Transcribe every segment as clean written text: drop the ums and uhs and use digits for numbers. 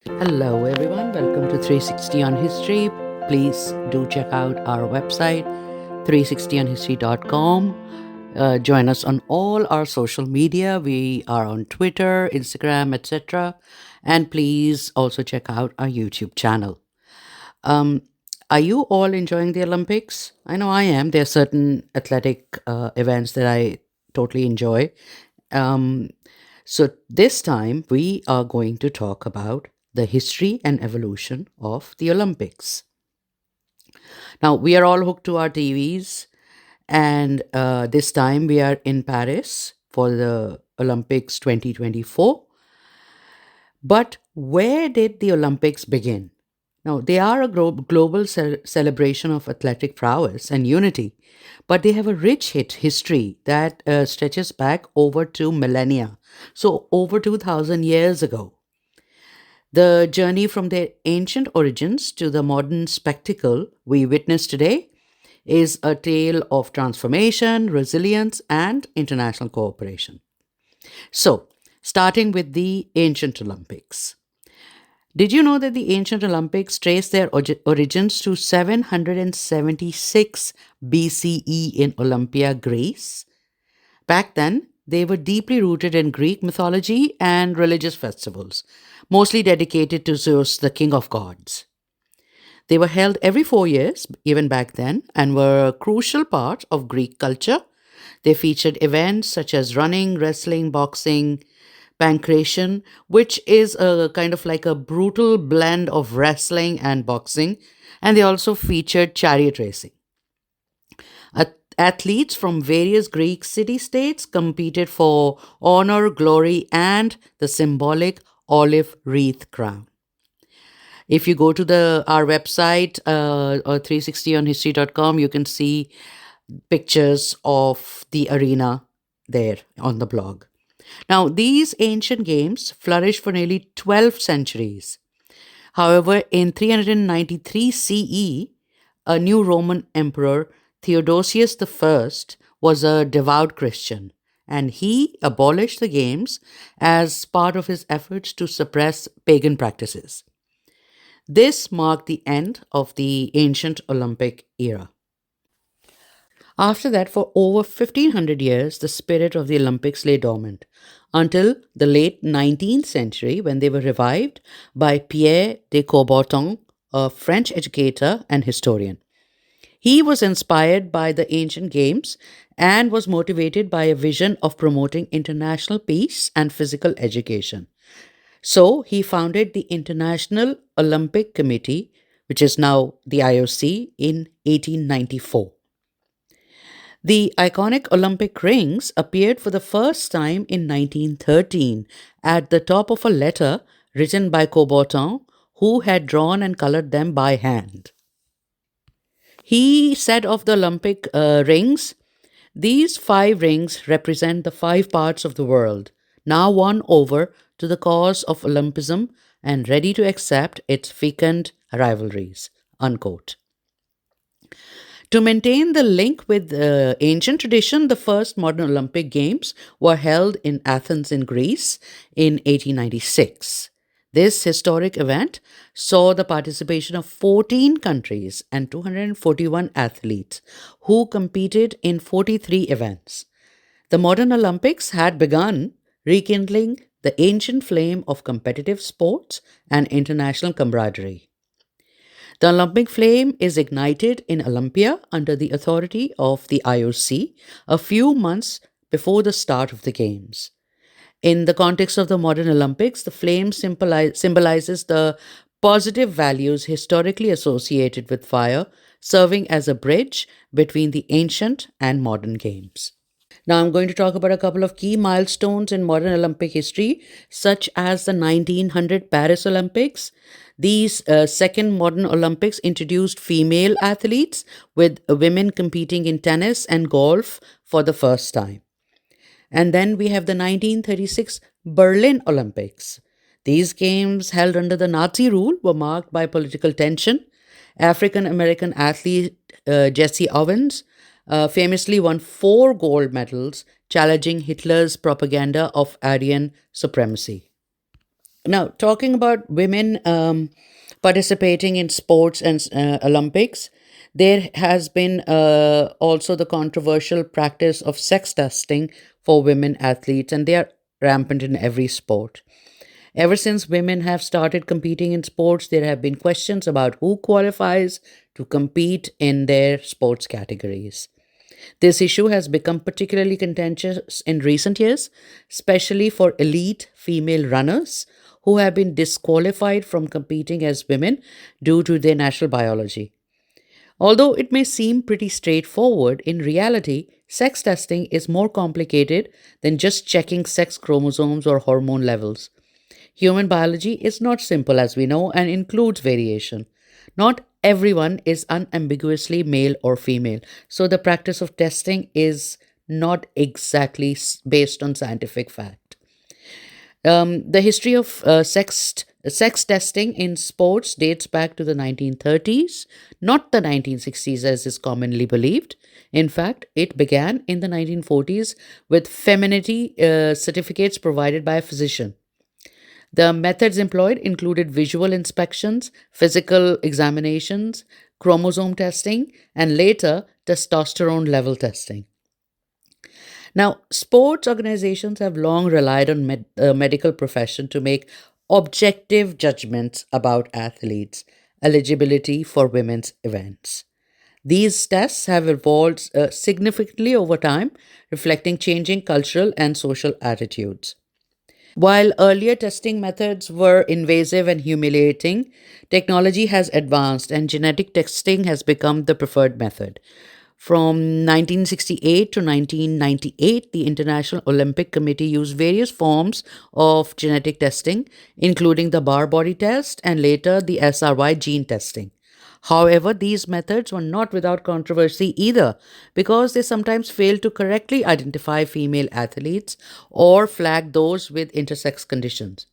Hello, everyone. Welcome to 360 on History. Please do check out our website, 360onhistory.com. Join us on all our social media. We are on Twitter, Instagram, etc. And please also check out our YouTube channel. Um, are you all enjoying the Olympics? I know I am. There are certain athletic events that I totally enjoy. Um, so, this time we are going to talk about the history and evolution of the Olympics. Now, we are all hooked to our TVs, and this time we are in Paris for the Olympics 2024. But where did the Olympics begin? Now, they are a global celebration of athletic prowess and unity, but they have a rich history that stretches back over two millennia, so over 2000 years ago. The journey from their ancient origins to the modern spectacle we witness today is a tale of transformation, resilience, and international cooperation. So, starting with the ancient Olympics. Did you know that the ancient Olympics trace their origins to 776 BCE in Olympia, Greece? Back then, they were deeply rooted in Greek mythology and religious festivals, mostly dedicated to Zeus, the king of gods. They were held every 4 years, even back then, and were a crucial part of Greek culture. They featured events such as running, wrestling, boxing, pancration, which is a kind of like a brutal blend of wrestling and boxing. And they also featured chariot racing. Athletes from various Greek city states competed for honor, glory, and the symbolic olive wreath crown. If you go to the our website or 360onhistory.com, you can see pictures of the arena there on the blog. Now, these ancient games flourished for nearly 12 centuries. However, in 393 CE, a new Roman emperor, Theodosius I, was a devout Christian, and he abolished the games as part of his efforts to suppress pagan practices. This marked the end of the ancient Olympic era. After that, for over 1500 years, the spirit of the Olympics lay dormant until the late 19th century when they were revived by Pierre de Coubertin, a French educator and historian. He was inspired by the ancient games and was motivated by a vision of promoting international peace and physical education. So he founded the International Olympic Committee, which is now the IOC, in 1894. The iconic Olympic rings appeared for the first time in 1913 at the top of a letter written by Coubertin, who had drawn and colored them by hand. He said of the Olympic rings, these five rings represent the five parts of the world, now won over to the cause of Olympism and ready to accept its fecund rivalries. Unquote. To maintain the link with ancient tradition, the first modern Olympic Games were held in Athens in Greece in 1896. This historic event saw the participation of 14 countries and 241 athletes who competed in 43 events. The modern Olympics had begun rekindling the ancient flame of competitive sports and international camaraderie. The Olympic flame is ignited in Olympia under the authority of the IOC a few months before the start of the Games. In the context of the modern Olympics, the flame symbolizes the positive values historically associated with fire, serving as a bridge between the ancient and modern games. Now, I'm going to talk about a couple of key milestones in modern Olympic history, such as the 1900 Paris Olympics. These second modern Olympics introduced female athletes, with women competing in tennis and golf for the first time. And then we have the 1936 Berlin Olympics. These games, held under the Nazi rule, were marked by political tension. African American athlete Jesse Owens famously won four gold medals, challenging Hitler's propaganda of Aryan supremacy. Now, talking about women participating in sports and Olympics, there has been also the controversial practice of sex testing for women athletes, and they are rampant in every sport. Ever since women have started competing in sports, there have been questions about who qualifies to compete in their sports categories. This issue has become particularly contentious in recent years, especially for elite female runners who have been disqualified from competing as women due to their natural biology. Although it may seem pretty straightforward, in reality, sex testing is more complicated than just checking sex chromosomes or hormone levels. Human biology is not simple, as we know, and includes variation. Not everyone is unambiguously male or female, so the practice of testing is not exactly based on scientific fact. The history of sex testing in sports dates back to the 1930s, not the 1960s as is commonly believed. In fact, it began in the 1940s with femininity certificates provided by a physician. The methods employed included visual inspections, physical examinations, chromosome testing, and later testosterone level testing. Now, sports organizations have long relied on medical profession to make objective judgments about athletes' eligibility for women's events. These tests have evolved significantly over time, reflecting changing cultural and social attitudes. While earlier testing methods were invasive and humiliating, technology has advanced and genetic testing has become the preferred method. From 1968 to 1998, the International Olympic Committee used various forms of genetic testing, including the Barr body test and later the SRY gene testing. However, these methods were not without controversy either, because they sometimes failed to correctly identify female athletes or flag those with intersex conditions.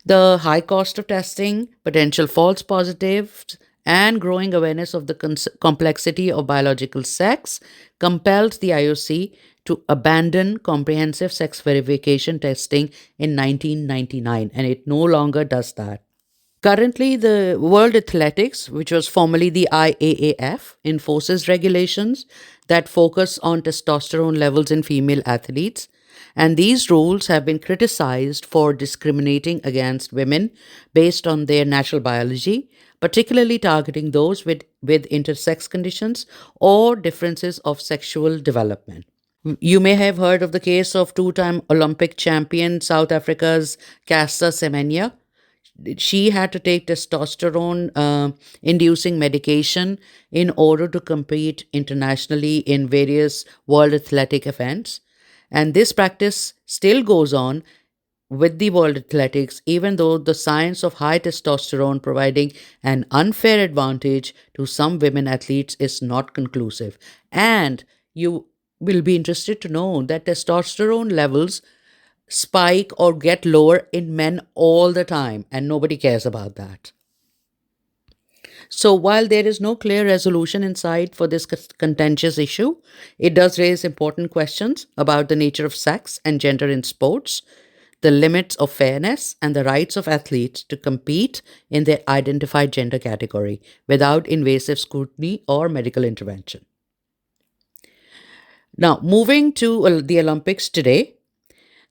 The high cost of testing, potential false positives, and growing awareness of the complexity of biological sex compelled the IOC to abandon comprehensive sex verification testing in 1999, and it no longer does that. Currently, the World Athletics, which was formerly the IAAF, enforces regulations that focus on testosterone levels in female athletes. And these rules have been criticized for discriminating against women based on their natural biology, particularly targeting those with intersex conditions or differences of sexual development. You may have heard of the case of two-time Olympic champion South Africa's Caster Semenya. She had to take testosterone inducing medication in order to compete internationally in various world athletic events. And this practice still goes on with the world athletics, even though the science of high testosterone providing an unfair advantage to some women athletes is not conclusive. And you will be interested to know that testosterone levels spike or get lower in men all the time, and nobody cares about that. So, while there is no clear resolution in sight for this contentious issue, it does raise important questions about the nature of sex and gender in sports, the limits of fairness, and the rights of athletes to compete in their identified gender category without invasive scrutiny or medical intervention. Now, moving to the Olympics today,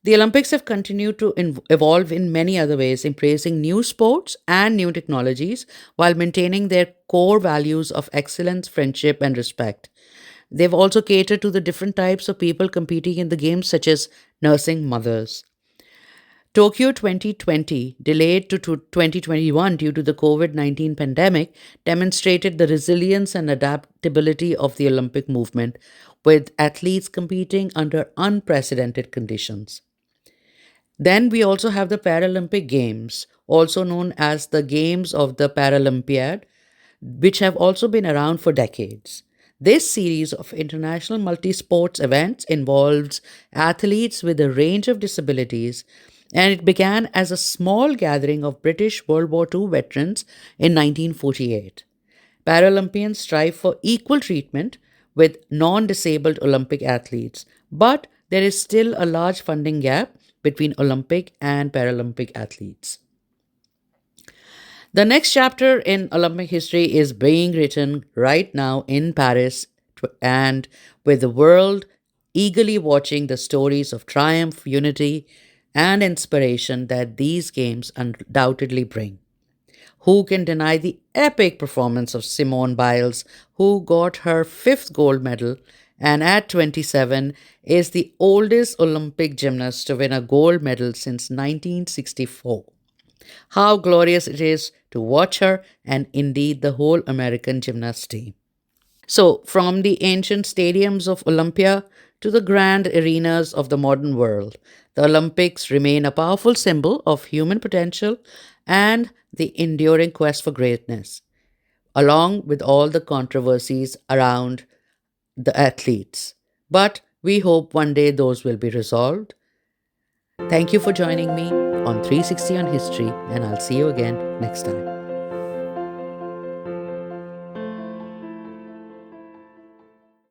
the Olympics have continued to evolve in many other ways, embracing new sports and new technologies while maintaining their core values of excellence, friendship, and respect. They've also catered to the different types of people competing in the games, such as nursing mothers. Tokyo 2020, delayed to 2021 due to the COVID 19 pandemic, demonstrated the resilience and adaptability of the Olympic movement, with athletes competing under unprecedented conditions. Then we also have the Paralympic Games, also known as the Games of the Paralympiad, which have also been around for decades. This series of international multi sports events involves athletes with a range of disabilities, and it began as a small gathering of British World War II veterans in 1948. Paralympians strive for equal treatment with non disabled Olympic athletes, but there is still a large funding gap between Olympic and Paralympic athletes. The next chapter in Olympic history is being written right now in Paris, and with the world eagerly watching the stories of triumph, unity, and inspiration that these games undoubtedly bring. Who can deny the epic performance of Simone Biles, who got her fifth gold medal and at 27 is the oldest Olympic gymnast to win a gold medal since 1964? How glorious it is to watch her and indeed the whole American gymnast team. So, from the ancient stadiums of Olympia to the grand arenas of the modern world, the Olympics remain a powerful symbol of human potential and the enduring quest for greatness, along with all the controversies around the athletes. But we hope one day those will be resolved. Thank you for joining me on 360 on History, and I'll see you again next time.